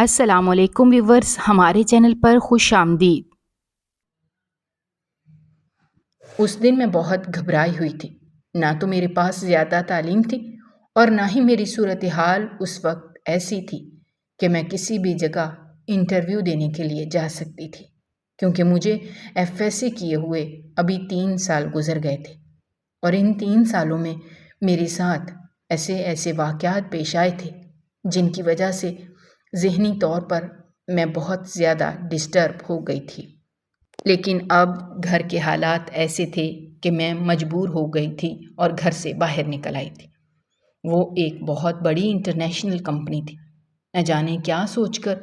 السلام علیکم ویورز، ہمارے چینل پر خوش آمدید۔ اس دن میں بہت گھبرائی ہوئی تھی۔ نہ تو میرے پاس زیادہ تعلیم تھی اور نہ ہی میری صورتحال اس وقت ایسی تھی کہ میں کسی بھی جگہ انٹرویو دینے کے لیے جا سکتی تھی، کیونکہ مجھے FSC کیے ہوئے ابھی 3 سال گزر گئے تھے، اور ان 3 سالوں میں میرے ساتھ ایسے واقعات پیش آئے تھے جن کی وجہ سے ذہنی طور پر میں بہت زیادہ ڈسٹرب ہو گئی تھی۔ لیکن اب گھر کے حالات ایسے تھے کہ میں مجبور ہو گئی تھی اور گھر سے باہر نکل آئی تھی۔ وہ ایک بہت بڑی انٹرنیشنل کمپنی تھی۔ نہ جانے کیا سوچ کر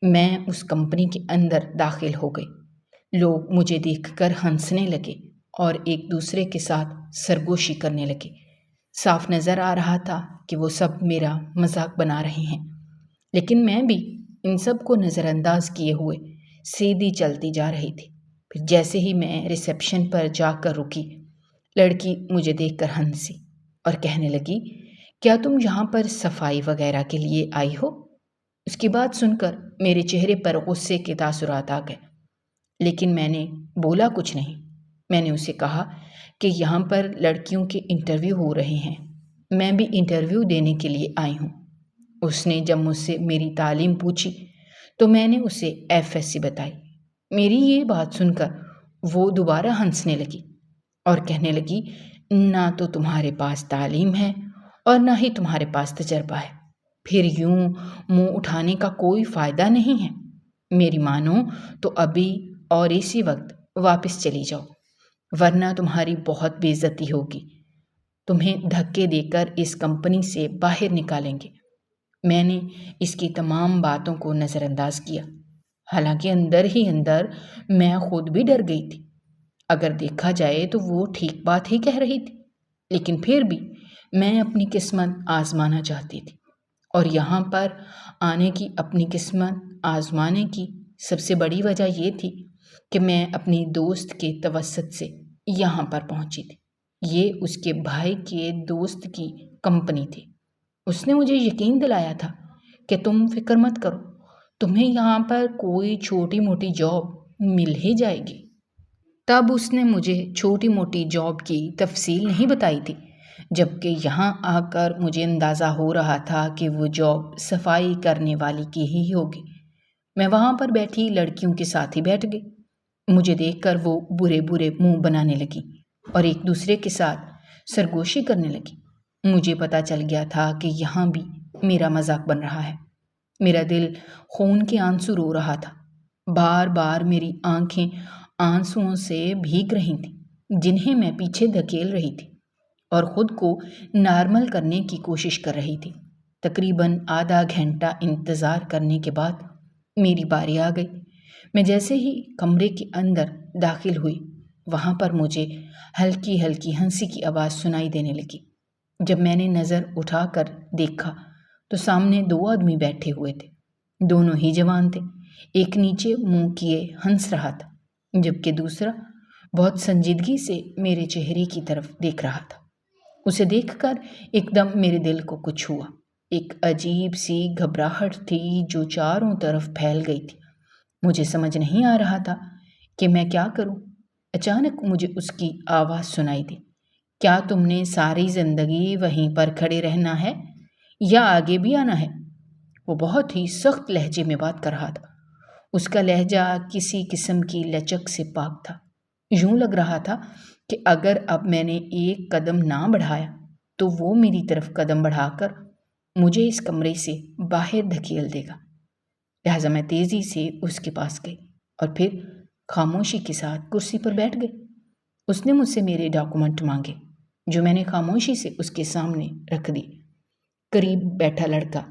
میں اس کمپنی کے اندر داخل ہو گئی۔ لوگ مجھے دیکھ کر ہنسنے لگے اور ایک دوسرے کے ساتھ سرگوشی کرنے لگے۔ صاف نظر آ رہا تھا کہ وہ سب میرا مذاق بنا رہے ہیں، لیکن میں بھی ان سب کو نظر انداز کیے ہوئے سیدھی چلتی جا رہی تھی۔ پھر جیسے ہی میں ریسیپشن پر جا کر رکی، لڑکی مجھے دیکھ کر ہنسی اور کہنے لگی، کیا تم یہاں پر صفائی وغیرہ کے لیے آئی ہو؟ اس کی بات سن کر میرے چہرے پر غصے کے تاثرات آ گئے، لیکن میں نے بولا کچھ نہیں۔ میں نے اسے کہا کہ یہاں پر لڑکیوں کے انٹرویو ہو رہے ہیں، میں بھی انٹرویو دینے کے لیے آئی ہوں۔ اس نے جب مجھ سے میری تعلیم پوچھی تو میں نے اسے FSC بتائی۔ میری یہ بات سن کر وہ دوبارہ ہنسنے لگی اور کہنے لگی، نہ تو تمہارے پاس تعلیم ہے اور نہ ہی تمہارے پاس تجربہ ہے، پھر یوں منہ اٹھانے کا کوئی فائدہ نہیں ہے۔ میری مانو تو ابھی اور اسی وقت واپس چلی جاؤ، ورنہ تمہاری بہت بے عزتی ہوگی۔ تمہیں دھکے دے کر اس کمپنی سے باہر نکالیں گے۔ میں نے اس کی تمام باتوں کو نظر انداز کیا، حالانکہ اندر ہی اندر میں خود بھی ڈر گئی تھی۔ اگر دیکھا جائے تو وہ ٹھیک بات ہی کہہ رہی تھی، لیکن پھر بھی میں اپنی قسمت آزمانا چاہتی تھی، اور یہاں پر آنے کی اپنی قسمت آزمانے کی سب سے بڑی وجہ یہ تھی کہ میں اپنی دوست کے توسط سے یہاں پر پہنچی تھی۔ یہ اس کے بھائی کے دوست کی کمپنی تھی۔ اس نے مجھے یقین دلایا تھا کہ تم فکر مت کرو، تمہیں یہاں پر کوئی چھوٹی موٹی جاب مل ہی جائے گی۔ تب اس نے مجھے چھوٹی موٹی جاب کی تفصیل نہیں بتائی تھی، جبکہ یہاں آ کر مجھے اندازہ ہو رہا تھا کہ وہ جاب صفائی کرنے والی کی ہی ہوگی۔ میں وہاں پر بیٹھی لڑکیوں کے ساتھ ہی بیٹھ گئی۔ مجھے دیکھ کر وہ برے برے منہ بنانے لگی اور ایک دوسرے کے ساتھ سرگوشی کرنے لگی۔ مجھے پتہ چل گیا تھا کہ یہاں بھی میرا مذاق بن رہا ہے۔ میرا دل خون کے آنسو رو رہا تھا۔ بار بار میری آنکھیں آنسوؤں سے بھیگ رہی تھیں، جنہیں میں پیچھے دھکیل رہی تھی اور خود کو نارمل کرنے کی کوشش کر رہی تھی۔ تقریباً آدھا گھنٹہ انتظار کرنے کے بعد میری باری آ گئی۔ میں جیسے ہی کمرے کے اندر داخل ہوئی، وہاں پر مجھے ہلکی ہلکی ہنسی کی آواز سنائی دینے لگی۔ جب میں نے نظر اٹھا کر دیکھا تو سامنے 2 آدمی بیٹھے ہوئے تھے۔ دونوں ہی جوان تھے۔ ایک نیچے منہ کیے ہنس رہا تھا، جبکہ دوسرا بہت سنجیدگی سے میرے چہرے کی طرف دیکھ رہا تھا۔ اسے دیکھ کر ایک دم میرے دل کو کچھ ہوا۔ ایک عجیب سی گھبراہٹ تھی جو چاروں طرف پھیل گئی تھی۔ مجھے سمجھ نہیں آ رہا تھا کہ میں کیا کروں۔ اچانک مجھے اس کی آواز سنائی دی، کیا تم نے ساری زندگی وہیں پر کھڑے رہنا ہے یا آگے بھی آنا ہے؟ وہ بہت ہی سخت لہجے میں بات کر رہا تھا۔ اس کا لہجہ کسی قسم کی لچک سے پاک تھا۔ یوں لگ رہا تھا کہ اگر اب میں نے ایک قدم نہ بڑھایا تو وہ میری طرف قدم بڑھا کر مجھے اس کمرے سے باہر دھکیل دے گا۔ لہٰذا میں تیزی سے اس کے پاس گئی اور پھر خاموشی کے ساتھ کرسی پر بیٹھ گئی۔ اس نے مجھ سے میرے ڈاکومنٹ مانگے، جو میں نے خاموشی سے اس کے سامنے رکھ دی۔ قریب بیٹھا لڑکا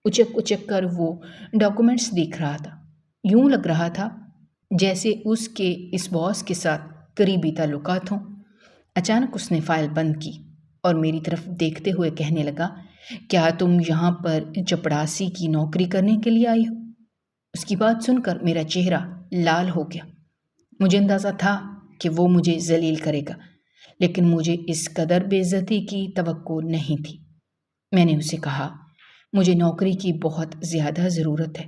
اچک اچک کر وہ ڈاکومنٹس دیکھ رہا تھا۔ یوں لگ رہا تھا جیسے اس کے اس باس کے ساتھ قریبی تعلقات ہوں۔ اچانک اس نے فائل بند کی اور میری طرف دیکھتے ہوئے کہنے لگا، کیا تم یہاں پر چپڑاسی کی نوکری کرنے کے لیے آئی ہو؟ اس کی بات سن کر میرا چہرہ لال ہو گیا۔ مجھے اندازہ تھا کہ وہ مجھے ذلیل کرے گا، لیکن مجھے اس قدر بے عزتی کی توقع نہیں تھی۔ میں نے اسے کہا، مجھے نوکری کی بہت زیادہ ضرورت ہے،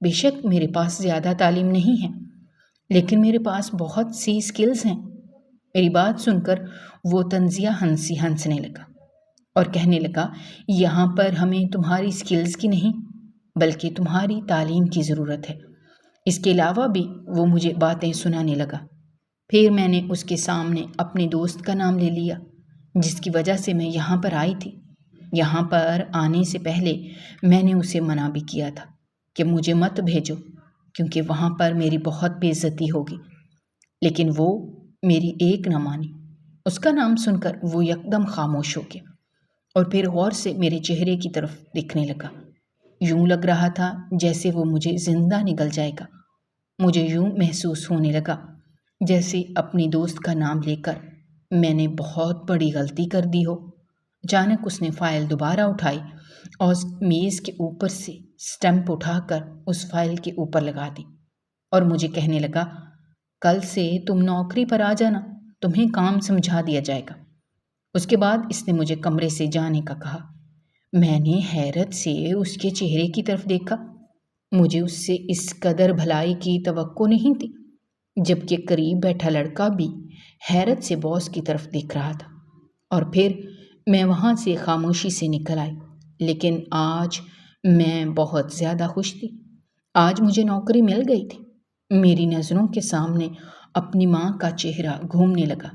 بے شک میرے پاس زیادہ تعلیم نہیں ہے، لیکن میرے پاس بہت سی سکلز ہیں۔ میری بات سن کر وہ طنزیہ ہنسنے لگا اور کہنے لگا، یہاں پر ہمیں تمہاری سکلز کی نہیں بلکہ تمہاری تعلیم کی ضرورت ہے۔ اس کے علاوہ بھی وہ مجھے باتیں سنانے لگا۔ پھر میں نے اس کے سامنے اپنے دوست کا نام لے لیا جس کی وجہ سے میں یہاں پر آئی تھی۔ یہاں پر آنے سے پہلے میں نے اسے منع بھی کیا تھا کہ مجھے مت بھیجو کیونکہ وہاں پر میری بہت بے عزتی ہوگی، لیکن وہ میری ایک نہ مانی۔ اس کا نام سن کر وہ یکدم خاموش ہو گیا اور پھر غور سے میرے چہرے کی طرف دیکھنے لگا۔ یوں لگ رہا تھا جیسے وہ مجھے زندہ نگل جائے گا۔ مجھے یوں محسوس ہونے لگا جیسے اپنی دوست کا نام لے کر میں نے بہت بڑی غلطی کر دی ہو۔ اچانک اس نے فائل دوبارہ اٹھائی اور میز کے اوپر سے سٹمپ اٹھا کر اس فائل کے اوپر لگا دی اور مجھے کہنے لگا، کل سے تم نوکری پر آ جانا، تمہیں کام سمجھا دیا جائے گا۔ اس کے بعد اس نے مجھے کمرے سے جانے کا کہا۔ میں نے حیرت سے اس کے چہرے کی طرف دیکھا۔ مجھے اس سے اس قدر بھلائی کی توقع نہیں تھی، جبکہ قریب بیٹھا لڑکا بھی حیرت سے باس کی طرف دیکھ رہا تھا۔ اور پھر میں وہاں سے خاموشی سے نکل آئی، لیکن آج میں بہت زیادہ خوش تھی۔ آج مجھے نوکری مل گئی تھی۔ میری نظروں کے سامنے اپنی ماں کا چہرہ گھومنے لگا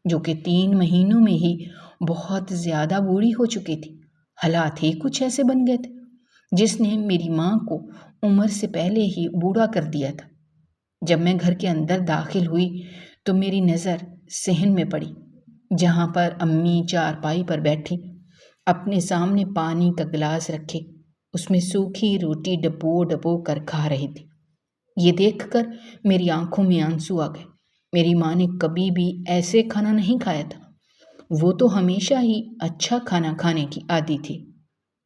جو کہ 3 مہینوں میں ہی بہت زیادہ بوڑھی ہو چکی تھی۔ حالات ہی کچھ ایسے بن گئے تھے جس نے میری ماں کو عمر سے پہلے ہی بوڑھا کر دیا تھا۔ جب میں گھر کے اندر داخل ہوئی تو میری نظر صحن میں پڑی جہاں پر امی چارپائی پر بیٹھی اپنے سامنے پانی کا گلاس رکھے اس میں سوکھی روٹی ڈبو کر کھا رہی تھی۔ یہ دیکھ کر میری آنکھوں میں آنسو آ گئے۔ میری ماں نے کبھی بھی ایسے کھانا نہیں کھایا تھا۔ وہ تو ہمیشہ ہی اچھا کھانا کھانے کی عادی تھی۔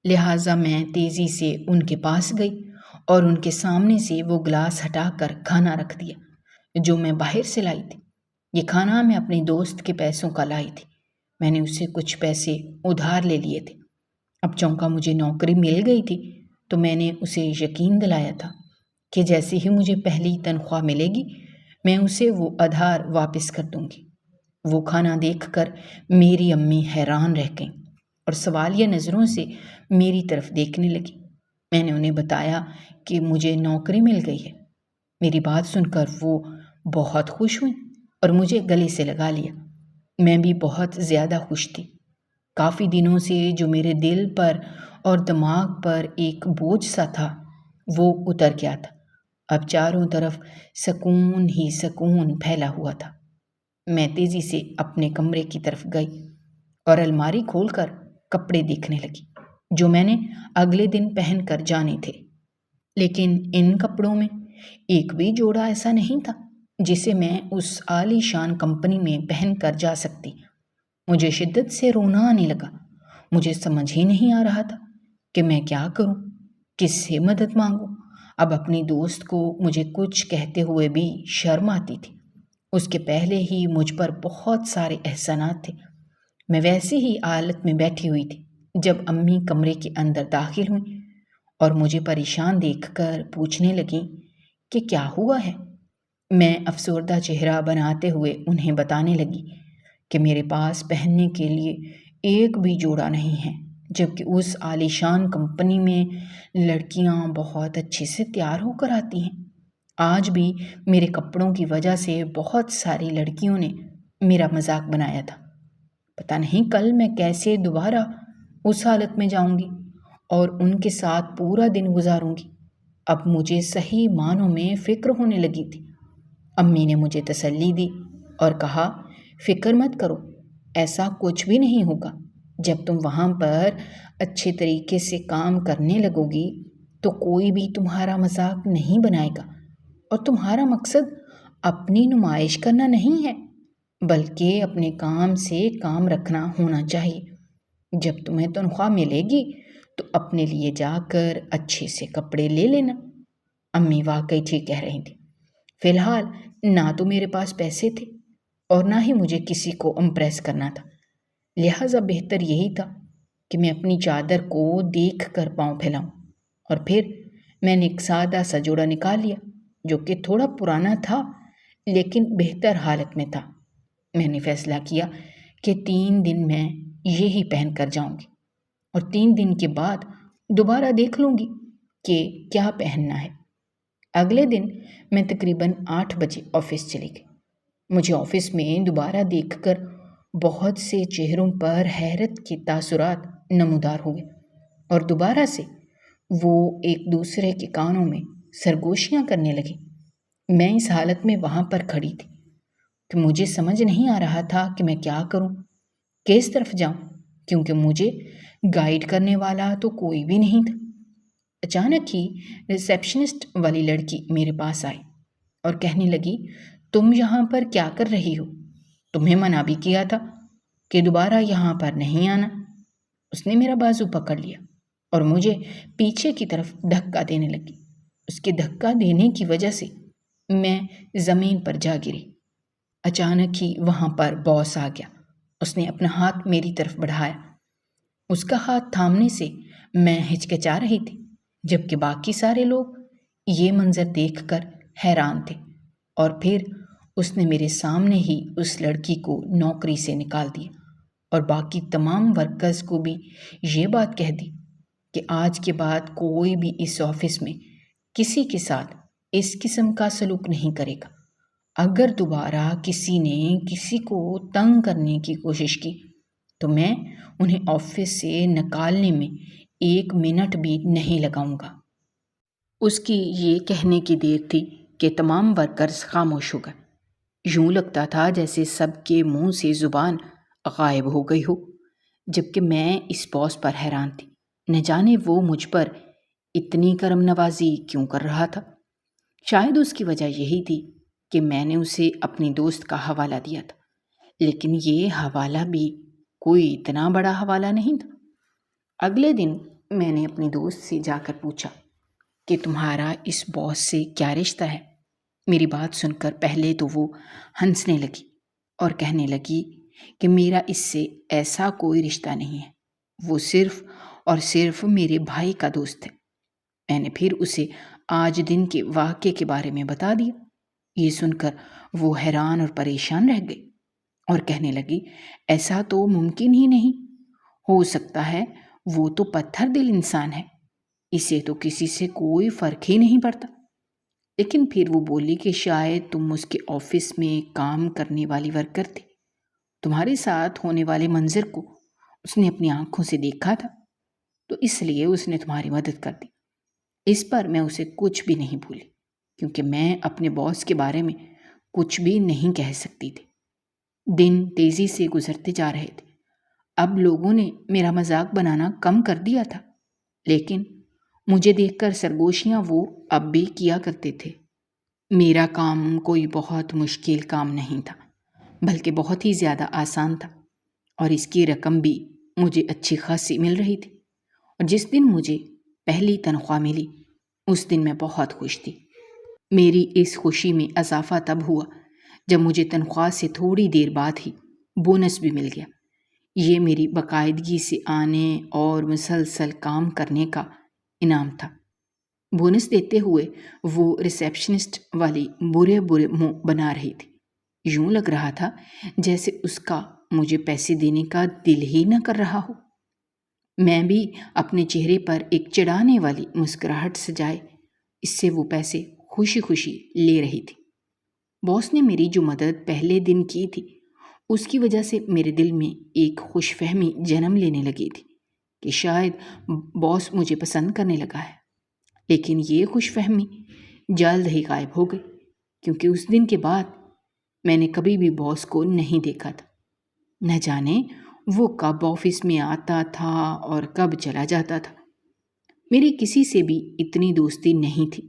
لہٰذا میں تیزی سے ان کے پاس گئی اور ان کے سامنے سے وہ گلاس ہٹا کر کھانا رکھ دیا جو میں باہر سے لائی تھی۔ یہ کھانا میں اپنے دوست کے پیسوں کا لائی تھی۔ میں نے اسے کچھ پیسے ادھار لے لیے تھے۔ اب چونکہ مجھے نوکری مل گئی تھی تو میں نے اسے یقین دلایا تھا کہ جیسے ہی مجھے پہلی تنخواہ ملے گی میں اسے وہ ادھار واپس کر دوں گی۔ وہ کھانا دیکھ کر میری امی حیران رہ گئیں اور سوالیہ نظروں سے میری طرف دیکھنے لگی۔ میں نے انہیں بتایا کہ مجھے نوکری مل گئی ہے۔ میری بات سن کر وہ بہت خوش ہوئیں اور مجھے گلے سے لگا لیا۔ میں بھی بہت زیادہ خوش تھی۔ کافی دنوں سے جو میرے دل پر اور دماغ پر ایک بوجھ سا تھا وہ اتر گیا تھا۔ اب چاروں طرف سکون ہی سکون پھیلا ہوا تھا۔ میں تیزی سے اپنے کمرے کی طرف گئی اور الماری کھول کر کپڑے دیکھنے لگی جو میں نے اگلے دن پہن کر جانے تھے، لیکن ان کپڑوں میں ایک بھی جوڑا ایسا نہیں تھا جسے میں اس عالی شان کمپنی میں پہن کر جا سکتی۔ مجھے شدت سے رونا آنے لگا۔ مجھے سمجھ ہی نہیں آ رہا تھا کہ میں کیا کروں، کس سے مدد مانگوں۔ اب اپنی دوست کو مجھے کچھ کہتے ہوئے بھی شرم آتی تھی۔ اس کے پہلے ہی مجھ پر بہت سارے احسانات تھے۔ میں ویسی ہی حالت میں بیٹھی ہوئی تھی جب امی کمرے کے اندر داخل ہوئیں اور مجھے پریشان دیکھ کر پوچھنے لگیں کہ کیا ہوا ہے۔ میں افسردہ چہرہ بناتے ہوئے انہیں بتانے لگی کہ میرے پاس پہننے کے لیے ایک بھی جوڑا نہیں ہے، جبکہ اس عالی شان کمپنی میں لڑکیاں بہت اچھے سے تیار ہو کر آتی ہیں۔ آج بھی میرے کپڑوں کی وجہ سے بہت ساری لڑکیوں نے میرا مذاق بنایا تھا۔ پتہ نہیں کل میں کیسے دوبارہ اس حالت میں جاؤں گی اور ان کے ساتھ پورا دن گزاروں گی۔ اب مجھے صحیح معنوں میں فکر ہونے لگی تھی۔ امی نے مجھے تسلی دی اور کہا، فکر مت کرو، ایسا کچھ بھی نہیں ہوگا۔ جب تم وہاں پر اچھے طریقے سے کام کرنے لگو گی تو کوئی بھی تمہارا مذاق نہیں بنائے گا، اور تمہارا مقصد اپنی نمائش کرنا نہیں ہے بلکہ اپنے کام سے کام رکھنا ہونا چاہیے۔ جب تمہیں تنخواہ ملے گی تو اپنے لیے جا کر اچھے سے کپڑے لے لینا۔ امی واقعی ٹھیک کہہ رہی تھی۔ فی الحال نہ تو میرے پاس پیسے تھے اور نہ ہی مجھے کسی کو امپریس کرنا تھا، لہٰذا بہتر یہی تھا کہ میں اپنی چادر کو دیکھ کر پاؤں پھیلاؤں اور پھر میں نے ایک سادہ سا جوڑا نکال لیا جو کہ تھوڑا پرانا تھا لیکن بہتر حالت میں تھا۔ میں نے فیصلہ کیا کہ 3 دن میں یہی پہن کر جاؤں گی اور 3 دن کے بعد دوبارہ دیکھ لوں گی کہ کیا پہننا ہے۔ اگلے دن میں تقریباً 8 بجے آفس چلی گئی۔ مجھے آفس میں دوبارہ دیکھ کر بہت سے چہروں پر حیرت کے تاثرات نمودار ہوئے اور دوبارہ سے وہ ایک دوسرے کے کانوں میں سرگوشیاں کرنے لگے۔ میں اس حالت میں وہاں پر کھڑی تھی کہ مجھے سمجھ نہیں آ رہا تھا کہ میں کیا کروں، کس طرف جاؤں، کیونکہ مجھے گائیڈ کرنے والا تو کوئی بھی نہیں تھا۔ اچانک ہی ریسیپشنسٹ والی لڑکی میرے پاس آئی اور کہنے لگی، تم یہاں پر کیا کر رہی ہو؟ تمہیں منع بھی کیا تھا کہ دوبارہ یہاں پر نہیں آنا۔ اس نے میرا بازو پکڑ لیا اور مجھے پیچھے کی طرف دھکا دینے لگی۔ اس کے دھکا دینے کی وجہ سے میں زمین پر جا گری۔ اچانک ہی وہاں پر باس آ گیا۔ اس نے اپنا ہاتھ میری طرف بڑھایا۔ اس کا ہاتھ تھامنے سے میں ہچکچا رہی تھی، جبکہ باقی سارے لوگ یہ منظر دیکھ کر حیران تھے، اور پھر اس نے میرے سامنے ہی اس لڑکی کو نوکری سے نکال دیا اور باقی تمام ورکرز کو بھی یہ بات کہہ دی کہ آج کے بعد کوئی بھی اس آفس میں کسی کے ساتھ اس قسم کا سلوک نہیں کرے گا۔ اگر دوبارہ کسی نے کسی کو تنگ کرنے کی کوشش کی تو میں انہیں آفس سے نکالنے میں 1 منٹ بھی نہیں لگاؤں گا۔ اس کی یہ کہنے کی دیر تھی کہ تمام ورکرز خاموش ہو گئے۔ یوں لگتا تھا جیسے سب کے منہ سے زبان غائب ہو گئی ہو، جبکہ میں اس باس پر حیران تھی۔ نہ جانے وہ مجھ پر اتنی کرم نوازی کیوں کر رہا تھا۔ شاید اس کی وجہ یہی تھی کہ میں نے اسے اپنی دوست کا حوالہ دیا تھا، لیکن یہ حوالہ بھی کوئی اتنا بڑا حوالہ نہیں تھا۔ اگلے دن میں نے اپنی دوست سے جا کر پوچھا کہ تمہارا اس باس سے کیا رشتہ ہے؟ میری بات سن کر پہلے تو وہ ہنسنے لگی اور کہنے لگی کہ میرا اس سے ایسا کوئی رشتہ نہیں ہے، وہ صرف اور صرف میرے بھائی کا دوست ہے۔ میں نے پھر اسے آج دن کے واقعے کے بارے میں بتا دیا۔ یہ سن کر وہ حیران اور پریشان رہ گئی اور کہنے لگی، ایسا تو ممکن ہی نہیں ہو سکتا ہے، وہ تو پتھر دل انسان ہے، اسے تو کسی سے کوئی فرق ہی نہیں پڑتا۔ لیکن پھر وہ بولی کہ شاید تم اس کے آفس میں کام کرنے والی ورکر تھی، تمہارے ساتھ ہونے والے منظر کو اس نے اپنی آنکھوں سے دیکھا تھا، تو اس لیے اس نے تمہاری مدد کر دی۔ اس پر میں اسے کچھ بھی نہیں بھولی، کیونکہ میں اپنے باس کے بارے میں کچھ بھی نہیں کہہ سکتی تھی۔ دن تیزی سے گزرتے جا رہے تھے۔ اب لوگوں نے میرا مذاق بنانا کم کر دیا تھا، لیکن مجھے دیکھ کر سرگوشیاں وہ اب بھی کیا کرتے تھے۔ میرا کام کوئی بہت مشکل کام نہیں تھا، بلکہ بہت ہی زیادہ آسان تھا، اور اس کی رقم بھی مجھے اچھی خاصی مل رہی تھی۔ اور جس دن مجھے پہلی تنخواہ ملی اس دن میں بہت خوش تھی۔ میری اس خوشی میں اضافہ تب ہوا جب مجھے تنخواہ سے تھوڑی دیر بعد ہی بونس بھی مل گیا۔ یہ میری باقاعدگی سے آنے اور مسلسل کام کرنے کا انعام تھا۔ بونس دیتے ہوئے وہ ریسیپشنسٹ والی برے برے منہ بنا رہی تھی۔ یوں لگ رہا تھا جیسے اس کا مجھے پیسے دینے کا دل ہی نہ کر رہا ہو۔ میں بھی اپنے چہرے پر ایک چڑھانے والی مسکراہٹ سجائے اس سے وہ پیسے خوشی خوشی لے رہی تھی۔ باس نے میری جو مدد پہلے دن کی تھی اس کی وجہ سے میرے دل میں ایک خوش فہمی جنم لینے لگی تھی کہ شاید باس مجھے پسند کرنے لگا ہے، لیکن یہ خوش فہمی جلد ہی غائب ہو گئی، کیونکہ اس دن کے بعد میں نے کبھی بھی باس کو نہیں دیکھا تھا۔ نہ جانے وہ کب آفس میں آتا تھا اور کب چلا جاتا تھا۔ میری کسی سے بھی اتنی دوستی نہیں تھی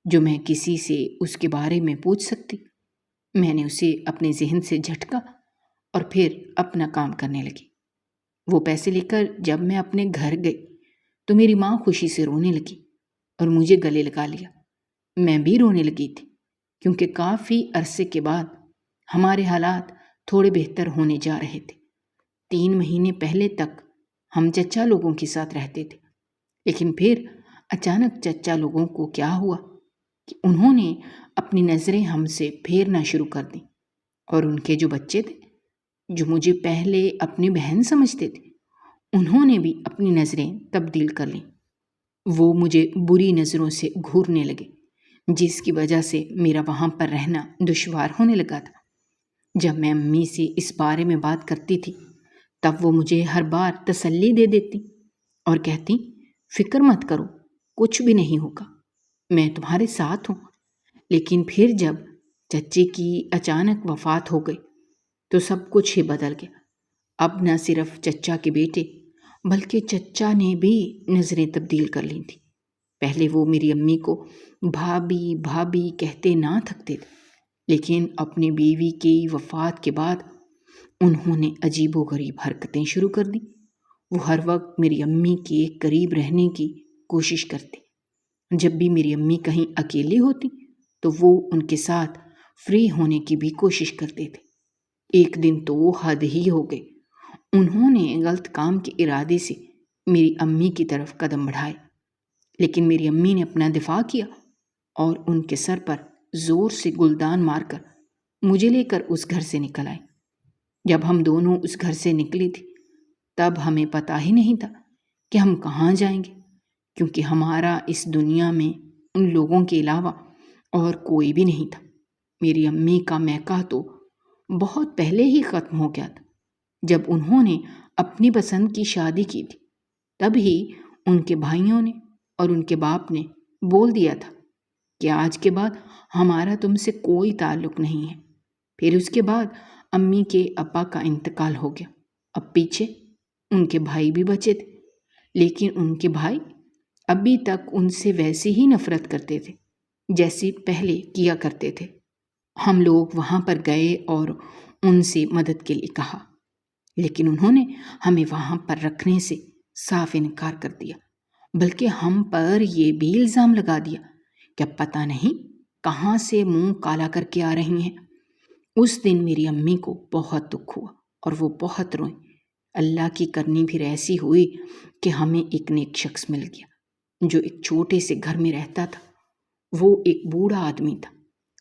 جو میں کسی سے اس کے بارے میں پوچھ سکتی۔ میں نے اسے اپنے ذہن سے جھٹکا اور پھر اپنا کام کرنے لگی۔ وہ پیسے لے کر جب میں اپنے گھر گئی تو میری ماں خوشی سے رونے لگی اور مجھے گلے لگا لیا۔ میں بھی رونے لگی تھی، کیونکہ کافی عرصے کے بعد ہمارے حالات تھوڑے بہتر ہونے جا رہے تھے۔ 3 مہینے پہلے تک ہم چچا لوگوں کے ساتھ رہتے تھے، لیکن پھر اچانک چچا لوگوں کو کیا ہوا کہ انہوں نے اپنی نظریں ہم سے پھیرنا شروع کر دیں، اور ان کے جو بچے تھے، جو مجھے پہلے اپنی بہن سمجھتے تھے، انہوں نے بھی اپنی نظریں تبدیل کر لیں۔ وہ مجھے بری نظروں سے گھورنے لگے، جس کی وجہ سے میرا وہاں پر رہنا دشوار ہونے لگا تھا۔ جب میں امی سے اس بارے میں بات کرتی تھی، تب وہ مجھے ہر بار تسلی دے دیتی اور کہتی، فکر مت کرو، کچھ بھی نہیں ہوگا، میں تمہارے ساتھ ہوں۔ لیکن پھر جب چچے کی اچانک وفات ہو گئی تو سب کچھ ہی بدل گیا۔ اب نہ صرف چچا کے بیٹے بلکہ چچا نے بھی نظریں تبدیل کر لی تھیں۔ پہلے وہ میری امی کو بھابھی بھابھی کہتے نہ تھکتے تھے، لیکن اپنی بیوی کی وفات کے بعد انہوں نے عجیب و غریب حرکتیں شروع کر دیں۔ وہ ہر وقت میری امی کے قریب رہنے کی کوشش کرتے۔ جب بھی میری امی کہیں اکیلی ہوتی تو وہ ان کے ساتھ فری ہونے کی بھی کوشش کرتے تھے۔ ایک دن تو حد ہی ہو گئی، انہوں نے غلط کام کے ارادے سے میری امی کی طرف قدم بڑھائے، لیکن میری امی نے اپنا دفاع کیا اور ان کے سر پر زور سے گلدان مار کر مجھے لے کر اس گھر سے نکل آئے۔ جب ہم دونوں اس گھر سے نکلی تھی، تب ہمیں پتہ ہی نہیں تھا کہ ہم کہاں جائیں گے، کیونکہ ہمارا اس دنیا میں ان لوگوں کے علاوہ اور کوئی بھی نہیں تھا۔ میری امی کا میکہ تو بہت پہلے ہی ختم ہو گیا تھا۔ جب انہوں نے اپنی پسند کی شادی کی تھی، تب ہی ان کے بھائیوں نے اور ان کے باپ نے بول دیا تھا کہ آج کے بعد ہمارا تم سے کوئی تعلق نہیں ہے۔ پھر اس کے بعد امی کے ابا کا انتقال ہو گیا۔ اب پیچھے ان کے بھائی بھی بچے تھے، لیکن ان کے بھائی ابھی تک ان سے ویسے ہی نفرت کرتے تھے جیسی پہلے کیا کرتے تھے۔ ہم لوگ وہاں پر گئے اور ان سے مدد کے لیے کہا، لیکن انہوں نے ہمیں وہاں پر رکھنے سے صاف انکار کر دیا، بلکہ ہم پر یہ بھی الزام لگا دیا کہ اب پتہ نہیں کہاں سے منہ کالا کر کے آ رہی ہیں۔ اس دن میری امی کو بہت دکھ ہوا اور وہ بہت روئیں۔ اللہ کی کرنی پھر ایسی ہوئی کہ ہمیں ایک نیک شخص مل گیا جو ایک چھوٹے سے گھر میں رہتا تھا۔ وہ ایک بوڑھا آدمی تھا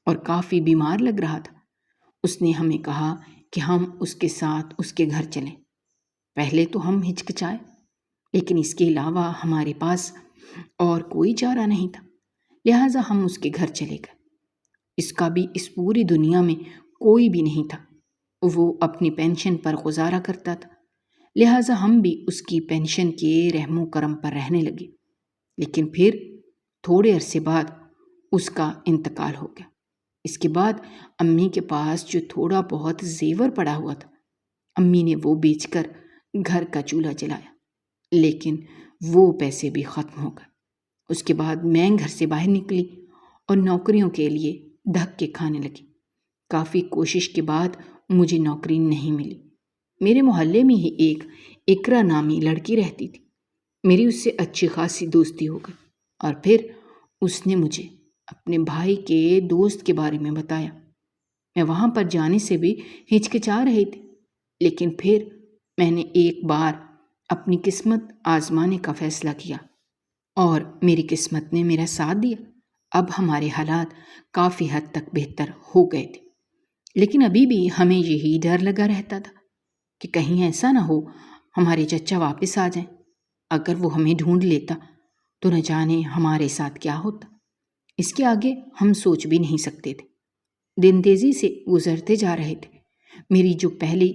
اور کافی بیمار لگ رہا تھا۔ اس نے ہمیں کہا کہ ہم اس کے ساتھ اس کے گھر چلیں۔ پہلے تو ہم ہچکچائے، لیکن اس کے علاوہ ہمارے پاس اور کوئی چارہ نہیں تھا، لہٰذا ہم اس کے گھر چلے گئے۔ اس کا بھی اس پوری دنیا میں کوئی بھی نہیں تھا۔ وہ اپنی پینشن پر گزارا کرتا تھا، لہٰذا ہم بھی اس کی پینشن کے رحم و کرم پر رہنے لگے۔ لیکن پھر تھوڑے عرصے بعد اس کا انتقال ہو گیا۔ اس کے بعد امی کے پاس جو تھوڑا بہت زیور پڑا ہوا تھا، امی نے وہ بیچ کر گھر کا چولہا چلایا، لیکن وہ پیسے بھی ختم ہو گئے۔ اس کے بعد میں گھر سے باہر نکلی اور نوکریوں کے لیے دھکے کھانے لگی۔ کافی کوشش کے بعد مجھے نوکری نہیں ملی۔ میرے محلے میں ہی ایک اقرا نامی لڑکی رہتی تھی۔ میری اس سے اچھی خاصی دوستی ہو گئی، اور پھر اس نے مجھے اپنے بھائی کے دوست کے بارے میں بتایا۔ میں وہاں پر جانے سے بھی ہچکچا رہی تھی، لیکن پھر میں نے ایک بار اپنی قسمت آزمانے کا فیصلہ کیا اور میری قسمت نے میرا ساتھ دیا۔ اب ہمارے حالات کافی حد تک بہتر ہو گئے تھے، لیکن ابھی بھی ہمیں یہی ڈر لگا رہتا تھا کہ کہیں ایسا نہ ہو ہمارے چچا واپس آ جائیں۔ اگر وہ ہمیں ڈھونڈ لیتا تو نہ جانے ہمارے ساتھ کیا ہوتا۔ اس کے آگے ہم سوچ بھی نہیں سکتے تھے۔ دن تیزی سے گزرتے جا رہے تھے۔ میری جو پہلی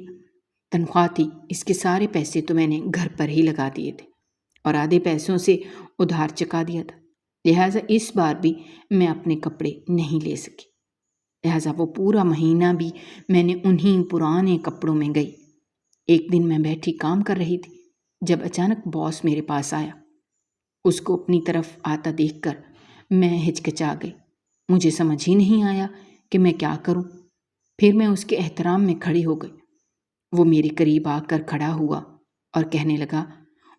تنخواہ تھی، اس کے سارے پیسے تو میں نے گھر پر ہی لگا دیے تھے اور آدھے پیسوں سے ادھار چکا دیا تھا، لہٰذا اس بار بھی میں اپنے کپڑے نہیں لے سکی۔ لہٰذا وہ پورا مہینہ بھی میں نے انہی پرانے کپڑوں میں گئی۔ ایک دن میں بیٹھی کام کر رہی تھی جب اچانک باس میرے پاس آیا۔ اس کو اپنی طرف آتا دیکھ کر میں ہچکچا گئی۔ مجھے سمجھ ہی نہیں آیا کہ میں کیا کروں۔ پھر میں اس کے احترام میں کھڑی ہو گئی۔ وہ میرے قریب آ کر کھڑا ہوا اور کہنے لگا،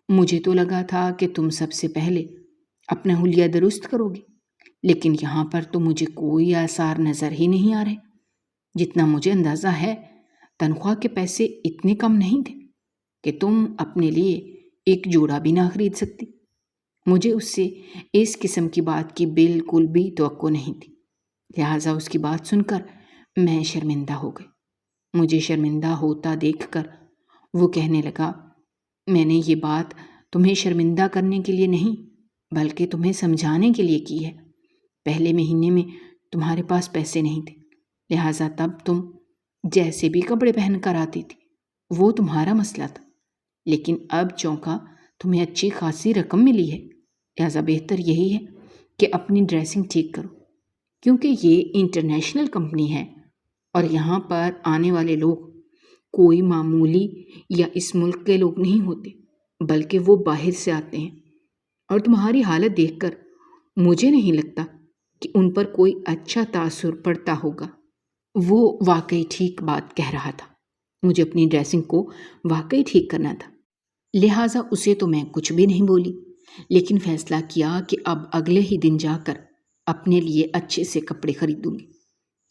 مجھے تو لگا تھا کہ تم سب سے پہلے اپنا حلیہ درست کرو گی، لیکن یہاں پر تو مجھے کوئی آثار نظر ہی نہیں آ رہے۔ جتنا مجھے اندازہ ہے، تنخواہ کے پیسے اتنے کم نہیں تھے کہ تم اپنے لیے ایک جوڑا بھی نہ خرید سکتی۔ مجھے اس سے اس قسم کی بات کی بالکل بھی توقع نہیں تھی، لہٰذا اس کی بات سن کر میں شرمندہ ہو گئی۔ مجھے شرمندہ ہوتا دیکھ کر وہ کہنے لگا، میں نے یہ بات تمہیں شرمندہ کرنے کے لیے نہیں بلکہ تمہیں سمجھانے کے لیے کی ہے۔ پہلے مہینے میں تمہارے پاس پیسے نہیں تھے، لہٰذا تب تم جیسے بھی کپڑے پہن کر آتی تھی وہ تمہارا مسئلہ تھا، لیکن اب چونکہ تمہیں اچھی خاصی رقم ملی ہے، لہٰذا بہتر یہی ہے کہ اپنی ڈریسنگ ٹھیک کرو، کیونکہ یہ انٹرنیشنل کمپنی ہے اور یہاں پر آنے والے لوگ کوئی معمولی یا اس ملک کے لوگ نہیں ہوتے بلکہ وہ باہر سے آتے ہیں، اور تمہاری حالت دیکھ کر مجھے نہیں لگتا کہ ان پر کوئی اچھا تاثر پڑتا ہوگا۔ وہ واقعی ٹھیک بات کہہ رہا تھا، مجھے اپنی ڈریسنگ کو واقعی ٹھیک کرنا تھا، لہٰذا اسے تو میں کچھ بھی نہیں بولی، لیکن فیصلہ کیا کہ اب اگلے ہی دن جا کر اپنے لیے اچھے سے کپڑے خریدوں گی۔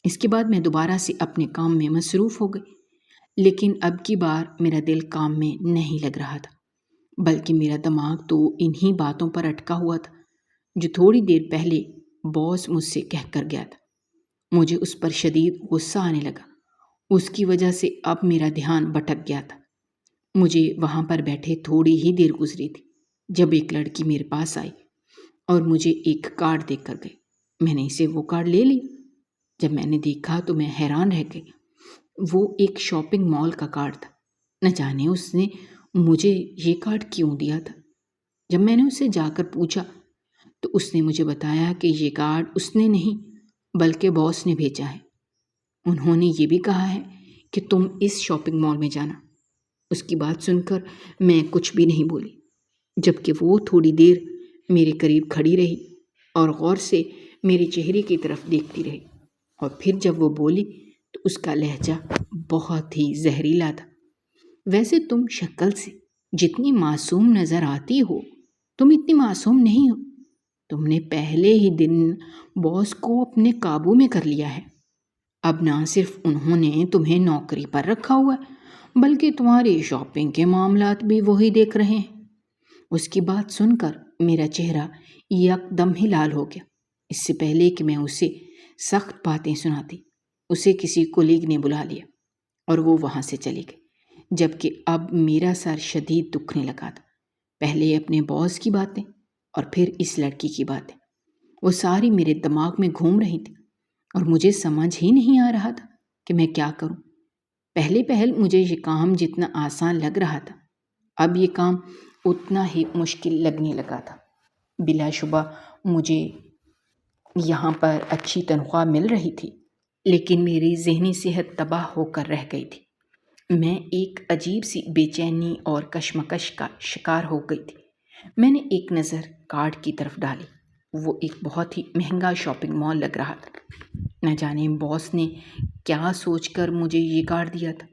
اس کے بعد میں دوبارہ سے اپنے کام میں مصروف ہو گئی، لیکن اب کی بار میرا دل کام میں نہیں لگ رہا تھا، بلکہ میرا دماغ تو انہی باتوں پر اٹکا ہوا تھا جو تھوڑی دیر پہلے باس مجھ سے کہہ کر گیا تھا۔ مجھے اس پر شدید غصہ آنے لگا، اس کی وجہ سے اب میرا دھیان بھٹک گیا تھا۔ مجھے وہاں پر بیٹھے تھوڑی ہی دیر گزری تھی جب ایک لڑکی میرے پاس آئی اور مجھے ایک کارڈ دے کر گئی۔ میں نے اسے وہ کارڈ لے لیا۔ جب میں نے دیکھا تو میں حیران رہ گئی، وہ ایک شاپنگ مال کا کارڈ تھا۔ نہ جانے اس نے مجھے یہ کارڈ کیوں دیا تھا۔ جب میں نے اسے جا کر پوچھا تو اس نے مجھے بتایا کہ یہ کارڈ اس نے نہیں بلکہ باس نے بھیجا ہے۔ انہوں نے یہ بھی کہا ہے کہ تم اس شاپنگ مال میں جانا۔ اس کی بات سن کر میں کچھ بھی نہیں بولی، جبکہ وہ تھوڑی دیر میرے قریب کھڑی رہی اور غور سے میرے چہرے کی طرف دیکھتی رہی، اور پھر جب وہ بولی تو اس کا لہجہ بہت ہی زہریلا تھا۔ ویسے تم شکل سے جتنی معصوم نظر آتی ہو، تم اتنی معصوم نہیں ہو۔ تم نے پہلے ہی دن باس کو اپنے قابو میں کر لیا ہے۔ اب نہ صرف انہوں نے تمہیں نوکری پر رکھا ہوا ہے بلکہ تمہاری شاپنگ کے معاملات بھی وہی دیکھ رہے ہیں۔ اس کی بات سن کر میرا چہرہ یکدم ہی لال ہو گیا۔ اس سے پہلے کہ میں اسے سخت باتیں سناتی، اسے کسی کولیگ نے بلا لیا اور وہ وہاں سے چلی گئی، جبکہ اب میرا سر شدید دکھنے لگا تھا۔ پہلے اپنے باس کی باتیں اور پھر اس لڑکی کی باتیں، وہ ساری میرے دماغ میں گھوم رہی تھی اور مجھے سمجھ ہی نہیں آ رہا تھا کہ میں کیا کروں۔ پہلے پہل مجھے یہ کام جتنا آسان لگ رہا تھا، اب یہ کام اتنا ہی مشکل لگنے لگا تھا۔ بلا شبہ مجھے یہاں پر اچھی تنخواہ مل رہی تھی، لیکن میری ذہنی صحت تباہ ہو کر رہ گئی تھی۔ میں ایک عجیب سی بے چینی اور کشمکش کا شکار ہو گئی تھی۔ میں نے ایک نظر کارڈ کی طرف ڈالی، وہ ایک بہت ہی مہنگا شاپنگ مال لگ رہا تھا۔ نہ جانے باس نے کیا سوچ کر مجھے یہ کارڈ دیا تھا۔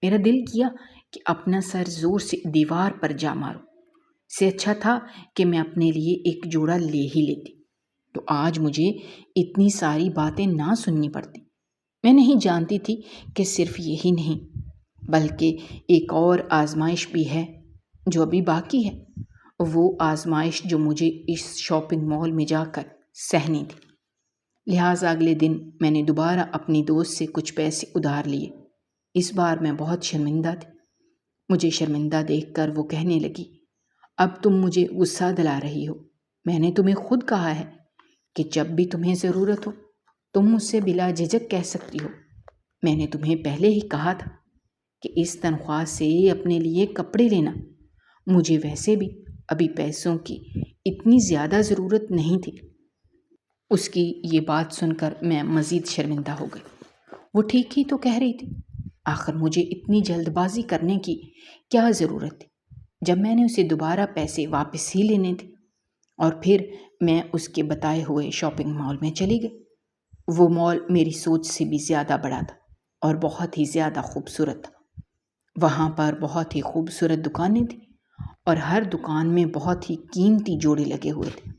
میرا دل کیا کہ اپنا سر زور سے دیوار پر جا ماروں، سے اچھا تھا کہ میں اپنے لیے ایک جوڑا لے ہی لیتی، تو آج مجھے اتنی ساری باتیں نہ سننی پڑتی۔ میں نہیں جانتی تھی کہ صرف یہی نہیں بلکہ ایک اور آزمائش بھی ہے جو ابھی باقی ہے، وہ آزمائش جو مجھے اس شاپنگ مال میں جا کر سہنی تھی۔ لہٰذا اگلے دن میں نے دوبارہ اپنی دوست سے کچھ پیسے ادھار لیے۔ اس بار میں بہت شرمندہ تھی۔ مجھے شرمندہ دیکھ کر وہ کہنے لگی، اب تم مجھے غصہ دلا رہی ہو۔ میں نے تمہیں خود کہا ہے کہ جب بھی تمہیں ضرورت ہو تم مجھ سے بلا جھجک کہہ سکتی ہو۔ میں نے تمہیں پہلے ہی کہا تھا کہ اس تنخواہ سے اپنے لیے کپڑے لینا۔ مجھے ویسے بھی ابھی پیسوں کی اتنی زیادہ ضرورت نہیں تھی۔ اس کی یہ بات سن کر میں مزید شرمندہ ہو گئی۔ وہ ٹھیک ہی تو کہہ رہی تھی، آخر مجھے اتنی جلد بازی کرنے کی کیا ضرورت تھی جب میں نے اسے دوبارہ پیسے واپس ہی لینے تھے۔ اور پھر میں اس کے بتائے ہوئے شاپنگ مال میں چلی گئی۔ وہ مال میری سوچ سے بھی زیادہ بڑا تھا اور بہت ہی زیادہ خوبصورت تھا۔ وہاں پر بہت ہی خوبصورت دکانیں تھیں اور ہر دکان میں بہت ہی قیمتی جوڑے لگے ہوئے تھے۔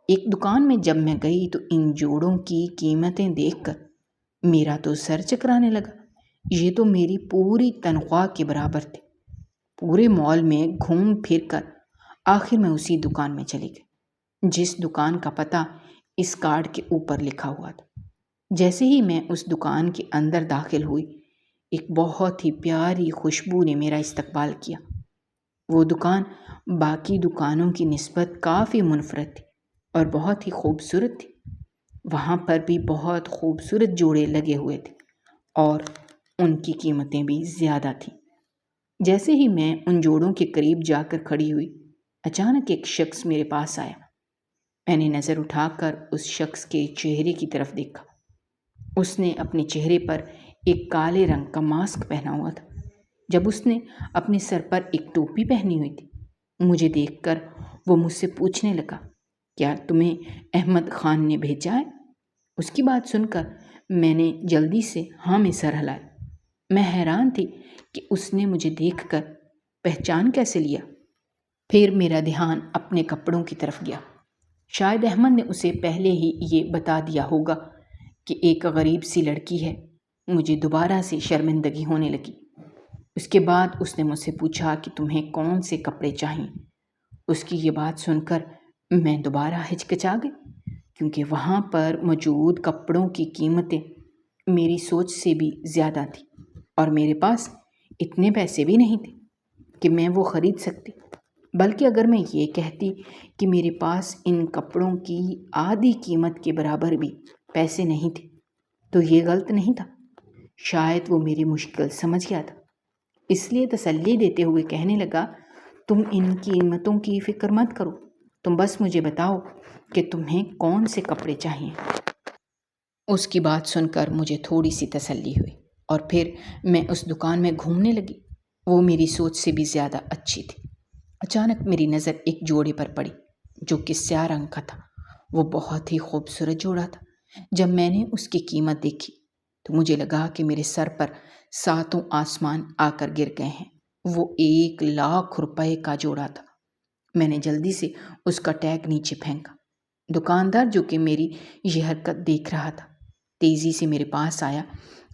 ایک دکان میں جب میں گئی تو ان جوڑوں کی قیمتیں دیکھ کر میرا تو سر چکرانے لگا۔ یہ تو میری پوری تنخواہ کے برابر تھے۔ پورے مال میں گھوم پھر کر آخر میں اسی دکان میں چلی گئی جس دکان کا پتہ اس کارڈ کے اوپر لکھا ہوا تھا۔ جیسے ہی میں اس دکان کے اندر داخل ہوئی، ایک بہت ہی پیاری خوشبو نے میرا استقبال کیا۔ وہ دکان باقی دکانوں کی نسبت کافی منفرد تھی اور بہت ہی خوبصورت تھی۔ وہاں پر بھی بہت خوبصورت جوڑے لگے ہوئے تھے اور ان کی قیمتیں بھی زیادہ تھیں۔ جیسے ہی میں ان جوڑوں کے قریب جا کر کھڑی ہوئی، اچانک ایک شخص میرے پاس آیا۔ میں نے نظر اٹھا کر اس شخص کے چہرے کی طرف دیکھا۔ اس نے اپنے چہرے پر ایک کالے رنگ کا ماسک پہنا ہوا تھا، جب اس نے اپنے سر پر ایک ٹوپی پہنی ہوئی تھی۔ مجھے دیکھ کر وہ مجھ سے پوچھنے لگا، کیا تمہیں احمد خان نے بھیجا ہے؟ اس کی بات سن کر میں نے جلدی سے ہاں میں سر ہلایا۔ میں حیران تھی کہ اس نے مجھے دیکھ کر پہچان کیسے لیا۔ پھر میرا دھیان اپنے کپڑوں کی طرف گیا۔ شاید احمد نے اسے پہلے ہی یہ بتا دیا ہوگا کہ ایک غریب سی لڑکی ہے۔ مجھے دوبارہ سے شرمندگی ہونے لگی۔ اس کے بعد اس نے مجھ سے پوچھا کہ تمہیں کون سے کپڑے چاہئیں۔ اس کی یہ بات سن کر میں دوبارہ ہچکچا گئی، کیونکہ وہاں پر موجود کپڑوں کی قیمتیں میری سوچ سے بھی زیادہ تھیں اور میرے پاس اتنے پیسے بھی نہیں تھے کہ میں وہ خرید سکتی۔ بلکہ اگر میں یہ کہتی کہ میرے پاس ان کپڑوں کی آدھی قیمت کے برابر بھی پیسے نہیں تھے تو یہ غلط نہیں تھا۔ شاید وہ میری مشکل سمجھ گیا تھا، اس لیے تسلی دیتے ہوئے کہنے لگا، تم ان قیمتوں کی فکر مت کرو، تم بس مجھے بتاؤ کہ تمہیں کون سے کپڑے چاہیے۔ اس کی بات سن کر مجھے تھوڑی سی تسلی ہوئی اور پھر میں اس دکان میں گھومنے لگی۔ وہ میری سوچ سے بھی زیادہ اچھی تھی۔ اچانک میری نظر ایک جوڑے پر پڑی جو کہ سیاہ رنگ کا تھا۔ وہ بہت ہی خوبصورت جوڑا تھا۔ جب میں نے اس کی قیمت دیکھی تو مجھے لگا کہ میرے سر پر ساتوں آسمان آ کر گر گئے ہیں۔ وہ 1,00,000 روپے کا جوڑا تھا۔ میں نے جلدی سے اس کا ٹیگ نیچے پھینکا۔ دکاندار جو کہ میری یہ حرکت دیکھ رہا تھا، تیزی سے میرے پاس آیا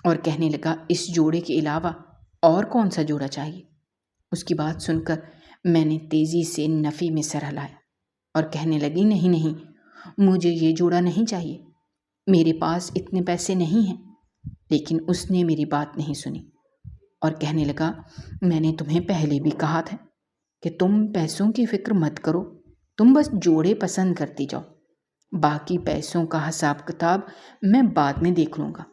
اور کہنے لگا، اس جوڑے کے علاوہ اور کون سا جوڑا چاہیے؟ اس کی بات سن کر میں نے تیزی سے نفی میں سر ہلایا اور کہنے لگی، نہیں، مجھے یہ جوڑا نہیں چاہیے، میرے پاس اتنے پیسے نہیں ہیں۔ لیکن اس نے میری بات نہیں سنی اور کہنے لگا، میں نے تمہیں پہلے بھی کہا تھا کہ تم پیسوں کی فکر مت کرو، تم بس جوڑے پسند کرتی جاؤ، باقی پیسوں کا حساب کتاب میں بعد میں دیکھ لوں گا۔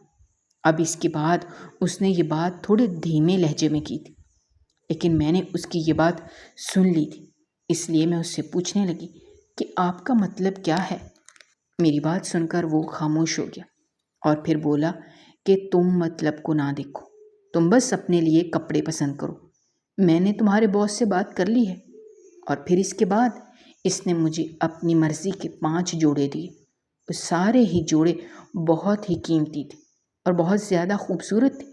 اب اس کے بعد اس نے یہ بات تھوڑے دھیمے لہجے میں کی تھی، لیکن میں نے اس کی یہ بات سن لی تھی، اس لیے میں اس سے پوچھنے لگی کہ آپ کا مطلب کیا ہے؟ میری بات سن کر وہ خاموش ہو گیا اور پھر بولا کہ تم مطلب کو نہ دیکھو، تم بس اپنے لیے کپڑے پسند کرو۔ میں نے تمہارے باس سے بات کر لی ہے۔ اور پھر اس کے بعد اس نے مجھے اپنی مرضی کے 5 جوڑے دیے۔ وہ سارے ہی جوڑے بہت ہی قیمتی تھے اور بہت زیادہ خوبصورت تھے۔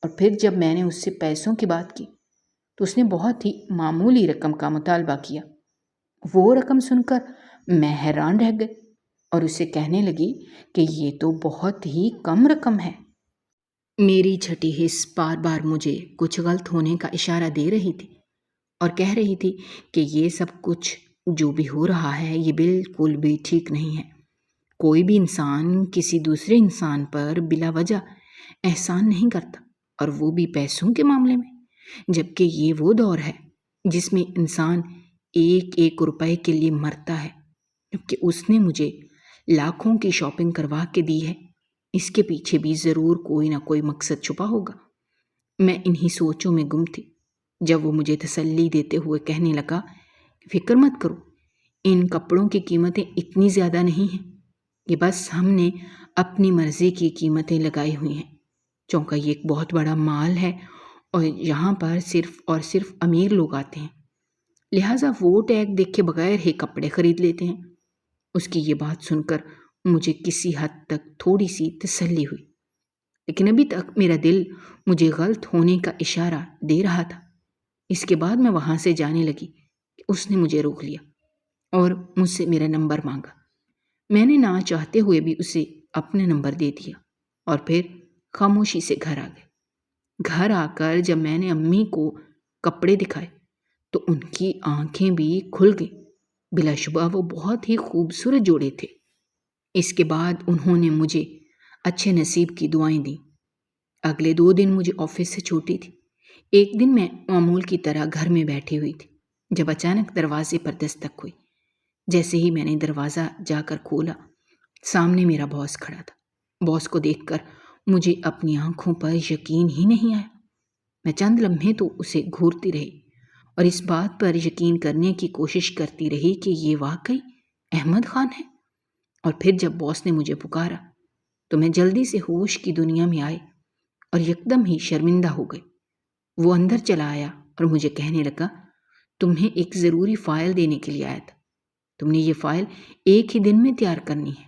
اور پھر جب میں نے اس سے پیسوں کی بات کی تو اس نے بہت ہی معمولی رقم کا مطالبہ کیا۔ وہ رقم سن کر میں حیران رہ گئی اور اسے کہنے لگی کہ یہ تو بہت ہی کم رقم ہے۔ میری چھٹی حس بار بار مجھے کچھ غلط ہونے کا اشارہ دے رہی تھی اور کہہ رہی تھی کہ یہ سب کچھ جو بھی ہو رہا ہے یہ بالکل بھی ٹھیک نہیں ہے۔ کوئی بھی انسان کسی دوسرے انسان پر بلا وجہ احسان نہیں کرتا، اور وہ بھی پیسوں کے معاملے میں، جبکہ یہ وہ دور ہے جس میں انسان 1 روپے کے لیے مرتا ہے، جبکہ اس نے مجھے لاکھوں کی شاپنگ کروا کے دی ہے۔ اس کے پیچھے بھی ضرور کوئی نہ کوئی مقصد چھپا ہوگا۔ میں انہی سوچوں میں گم تھی جب وہ مجھے تسلی دیتے ہوئے کہنے لگا، فکر مت کرو، ان کپڑوں کی قیمتیں اتنی زیادہ نہیں ہیں، یہ بس ہم نے اپنی مرضی کی قیمتیں لگائی ہوئی ہیں، چونکہ یہ ایک بہت بڑا مال ہے اور یہاں پر صرف اور صرف امیر لوگ آتے ہیں، لہٰذا وہ ٹیگ دیکھے بغیر ہی کپڑے خرید لیتے ہیں۔ اس کی یہ بات سن کر مجھے کسی حد تک تھوڑی سی تسلی ہوئی، لیکن ابھی تک میرا دل مجھے غلط ہونے کا اشارہ دے رہا تھا۔ اس کے بعد میں وہاں سے جانے لگی کہ اس نے مجھے روک لیا اور مجھ سے میرا نمبر مانگا۔ میں نے نہ چاہتے ہوئے بھی اسے اپنا نمبر دے دیا اور پھر خاموشی سے گھر آ گئے۔ گھر آ کر جب میں نے امی کو کپڑے دکھائے تو ان کی آنکھیں بھی کھل گئی۔ بلا شبہ وہ بہت ہی خوبصورت جوڑے تھے۔ اس کے بعد انہوں نے مجھے اچھے نصیب کی دعائیں دیں۔ اگلے 2 دن مجھے آفس سے چھٹی تھی۔ ایک دن میں معمول کی طرح گھر میں بیٹھی ہوئی تھی جب اچانک دروازے پر دستک ہوئی۔ جیسے ہی میں نے دروازہ جا کر کھولا، سامنے میرا باس کھڑا تھا۔ باس کو دیکھ کر مجھے اپنی آنکھوں پر یقین ہی نہیں آیا۔ میں چند لمحے تو اسے گھورتی رہی اور اس بات پر یقین کرنے کی کوشش کرتی رہی کہ یہ واقعی احمد خان ہے۔ اور پھر جب باس نے مجھے پکارا تو میں جلدی سے ہوش کی دنیا میں آئی اور یکدم ہی شرمندہ ہو گئی۔ وہ اندر چلا آیا اور مجھے کہنے لگا، تمہیں ایک ضروری فائل دینے کے لیے آیا تھا، تم نے یہ فائل ایک ہی دن میں تیار کرنی ہے۔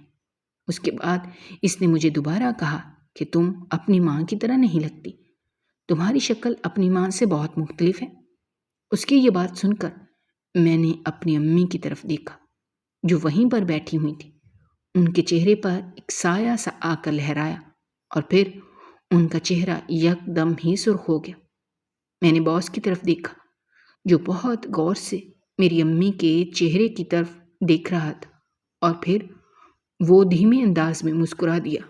اس کے بعد اس نے مجھے دوبارہ کہا کہ تم اپنی ماں کی طرح نہیں لگتی، تمہاری شکل اپنی ماں سے بہت مختلف ہے۔ اس کی یہ بات سن کر میں نے اپنی امی کی طرف دیکھا جو وہیں پر بیٹھی ہوئی تھی۔ ان کے چہرے پر ایک سایہ سا آ کر لہرایا اور پھر ان کا چہرہ یکدم ہی سرخ ہو گیا۔ میں نے باس کی طرف دیکھا جو بہت غور سے میری امی کے چہرے کی طرف دیکھ رہا تھا، اور پھر وہ دھیمے انداز میں مسکرا دیا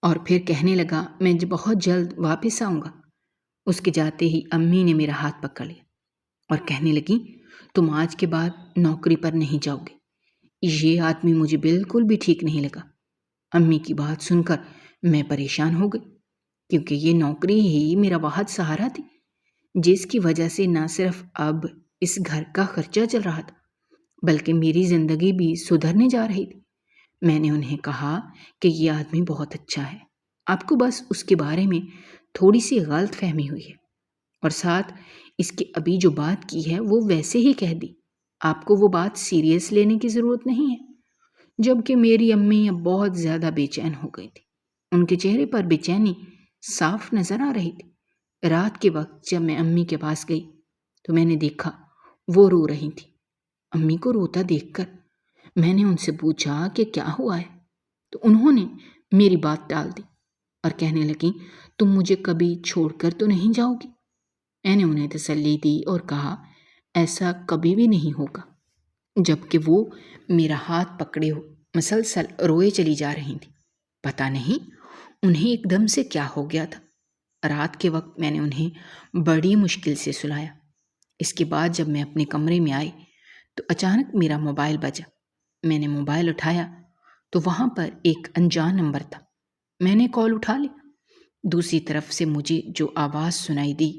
اور پھر کہنے لگا، میں بہت جلد واپس آؤں گا۔ اس کے جاتے ہی امی نے میرا ہاتھ پکڑ لیا اور کہنے لگی، تم آج کے بعد نوکری پر نہیں جاؤ گے۔ یہ آدمی مجھے بالکل بھی ٹھیک نہیں لگا۔ امی کی بات سن کر میں پریشان ہو گئی کیونکہ یہ نوکری ہی میرا واحد سہارا تھی جس کی وجہ سے نہ صرف اب اس گھر کا خرچہ چل رہا تھا بلکہ میری زندگی بھی سدھرنے جا رہی تھی۔ میں نے انہیں کہا کہ یہ آدمی بہت اچھا ہے، آپ کو بس اس کے بارے میں تھوڑی سی غلط فہمی ہوئی ہے، اور ساتھ اس کی ابھی جو بات کی ہے وہ ویسے ہی کہہ دی، آپ کو وہ بات سیریس لینے کی ضرورت نہیں ہے۔ جبکہ میری امی اب بہت زیادہ بے چین ہو گئی تھی۔ ان کے چہرے پر بے چینی صاف نظر آ رہی تھی۔ رات کے وقت جب میں امی کے پاس گئی تو میں نے دیکھا وہ رو رہی تھی۔ امی کو روتا دیکھ کر میں نے ان سے پوچھا کہ کیا ہوا ہے، تو انہوں نے میری بات ٹال دی اور کہنے لگی، تم مجھے کبھی چھوڑ کر تو نہیں جاؤ گی؟ میں نے انہیں تسلی دی اور کہا، ایسا کبھی بھی نہیں ہوگا۔ جبکہ وہ میرا ہاتھ پکڑے ہو مسلسل روئے چلی جا رہی تھی۔ پتہ نہیں انہیں ایک دم سے کیا ہو گیا تھا۔ رات کے وقت میں نے انہیں بڑی مشکل سے سلایا۔ اس کے بعد جب میں اپنے کمرے میں آئی تو اچانک میرا موبائل بجا۔ میں نے موبائل اٹھایا تو وہاں پر ایک انجان نمبر تھا۔ میں نے کال اٹھا لی۔ دوسری طرف سے مجھے جو آواز سنائی دی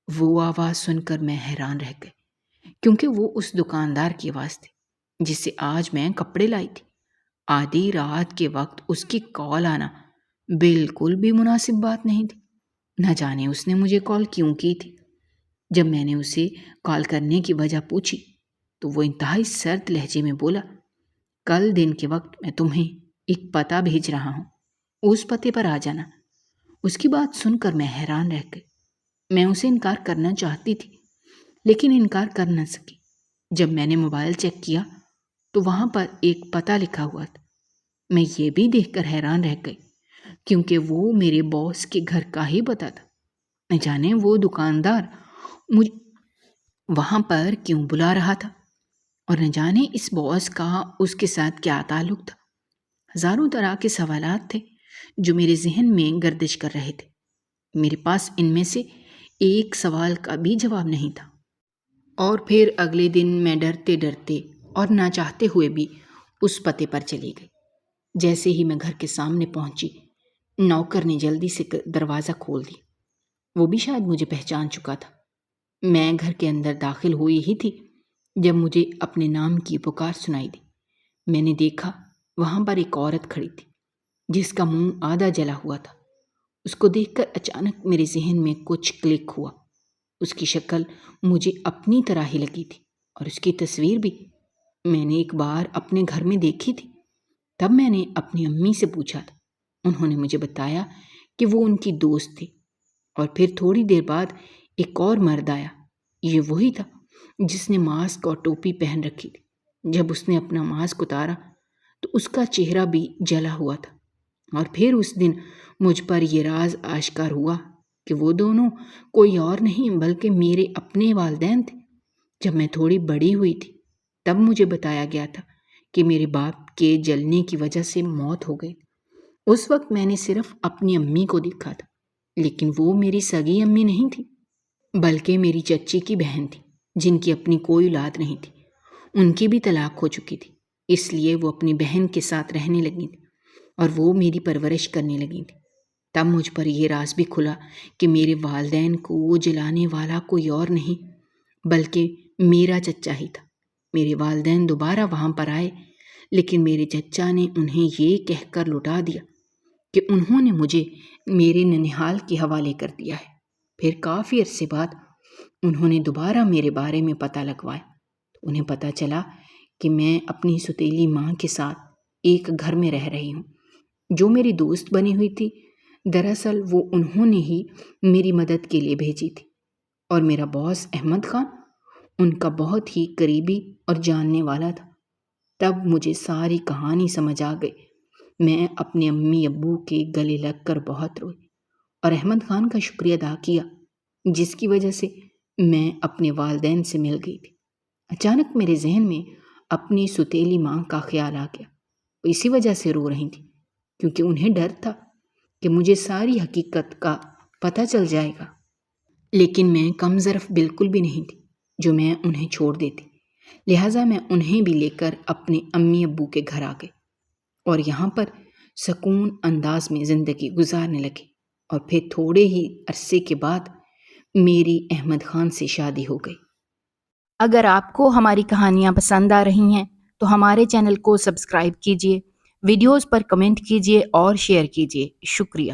وہ آواز سن کر میں حیران رہ گئی کیونکہ وہ اس دکاندار کی آواز تھی جس سے آج میں کپڑے لائی تھی۔ آدھی رات کے وقت اس کی کال آنا بالکل بھی مناسب بات نہیں تھی۔ نہ جانے اس نے مجھے کال کیوں کی تھی۔ جب میں نے اسے کال کرنے کی وجہ پوچھی تو وہ انتہائی سرد لہجے میں بولا، کل دن کے وقت میں تمہیں ایک پتہ بھیج رہا ہوں، اس پتے پر آ جانا۔ اس کی بات سن کر میں حیران رہ گئی۔ میں اسے انکار کرنا چاہتی تھی لیکن انکار کر نہ سکی۔ جب میں نے موبائل چیک کیا تو وہاں پر ایک پتہ لکھا ہوا تھا۔ میں یہ بھی دیکھ کر حیران رہ گئی کیونکہ وہ میرے باس کے گھر کا ہی پتہ تھا۔ نہ جانے وہ دکاندار مجھے وہاں پر کیوں بلا رہا تھا اور نہ جانے اس باس کا اس کے ساتھ کیا تعلق تھا۔ ہزاروں طرح کے سوالات تھے جو میرے ذہن میں گردش کر رہے تھے۔ میرے پاس ان میں سے ایک سوال کا بھی جواب نہیں تھا۔ اور پھر اگلے دن میں ڈرتے ڈرتے اور نہ چاہتے ہوئے بھی اس پتے پر چلی گئی۔ جیسے ہی میں گھر کے سامنے پہنچی، نوکر نے جلدی سے دروازہ کھول دیا۔ وہ بھی شاید مجھے پہچان چکا تھا۔ میں گھر کے اندر داخل ہوئی ہی تھی جب مجھے اپنے نام کی پکار سنائی دی۔ میں نے دیکھا وہاں پر ایک عورت کھڑی تھی جس کا منہ آدھا جلا ہوا تھا۔ اس کو دیکھ کر اچانک میرے ذہن میں کچھ کلک ہوا۔ اس کی شکل مجھے اپنی طرح ہی لگی تھی اور اس کی تصویر بھی میں نے ایک بار اپنے گھر میں دیکھی تھی۔ تب میں نے اپنی امی سے پوچھا تھا۔ انہوں نے مجھے بتایا کہ وہ ان کی دوست تھی۔ اور پھر تھوڑی دیر بعد ایک اور مرد آیا۔ یہ وہی تھا جس نے ماسک اور ٹوپی پہن رکھی تھی۔ جب اس نے اپنا ماسک اتارا تو اس کا چہرہ بھی جلا ہوا تھا۔ اور پھر اس دن مجھ پر یہ راز آشکار ہوا کہ وہ دونوں کوئی اور نہیں بلکہ میرے اپنے والدین تھے۔ جب میں تھوڑی بڑی ہوئی تھی تب مجھے بتایا گیا تھا کہ میرے باپ کے جلنے کی وجہ سے موت ہو گئی۔ اس وقت میں نے صرف اپنی امی کو دیکھا تھا، لیکن وہ میری سگی امی نہیں تھی بلکہ میری چچی کی بہن تھی جن کی اپنی کوئی اولاد نہیں تھی۔ ان کی بھی طلاق ہو چکی تھی، اس لیے وہ اپنی بہن کے ساتھ رہنے لگی تھی اور وہ میری پرورش کرنے لگی تھی۔ تب مجھ پر یہ راز بھی کھلا کہ میرے والدین کو جلانے والا کوئی اور نہیں بلکہ میرا چچا ہی تھا۔ میرے والدین دوبارہ وہاں پر آئے، لیکن میرے چچا نے انہیں یہ کہہ کر لٹا دیا کہ انہوں نے مجھے میرے ننیحال کے حوالے کر دیا ہے۔ پھر کافی عرصے بعد انہوں نے دوبارہ میرے بارے میں پتہ لگوایا تو انہیں پتہ چلا کہ میں اپنی سوتیلی ماں کے ساتھ ایک گھر میں رہ رہی ہوں جو میری دوست بنی ہوئی تھی۔ دراصل وہ انہوں نے ہی میری مدد کے لیے بھیجی تھی، اور میرا باس احمد خان ان کا بہت ہی قریبی اور جاننے والا تھا۔ تب مجھے ساری کہانی سمجھ آ گئی۔ میں اپنے امی ابو کے گلے لگ کر بہت روئی اور احمد خان کا شکریہ ادا کیا جس کی وجہ سے میں اپنے والدین سے مل گئی تھی۔ اچانک میرے ذہن میں اپنی سوتیلی ماں کا خیال آ گیا۔ وہ اسی وجہ سے رو رہی تھی کیونکہ انہیں ڈر تھا کہ مجھے ساری حقیقت کا پتہ چل جائے گا، لیکن میں کم ظرف بالکل بھی نہیں تھی جو میں انہیں چھوڑ دیتی۔ لہٰذا میں انہیں بھی لے کر اپنے امی ابو کے گھر آ گئی اور یہاں پر سکون انداز میں زندگی گزارنے لگی، اور پھر تھوڑے ہی عرصے کے بعد میری احمد خان سے شادی ہو گئی۔ اگر آپ کو ہماری کہانیاں پسند آ رہی ہیں تو ہمارے چینل کو سبسکرائب کیجیے، ویڈیوز پر کمنٹ کیجیے اور شیئر کیجیے۔ شکریہ۔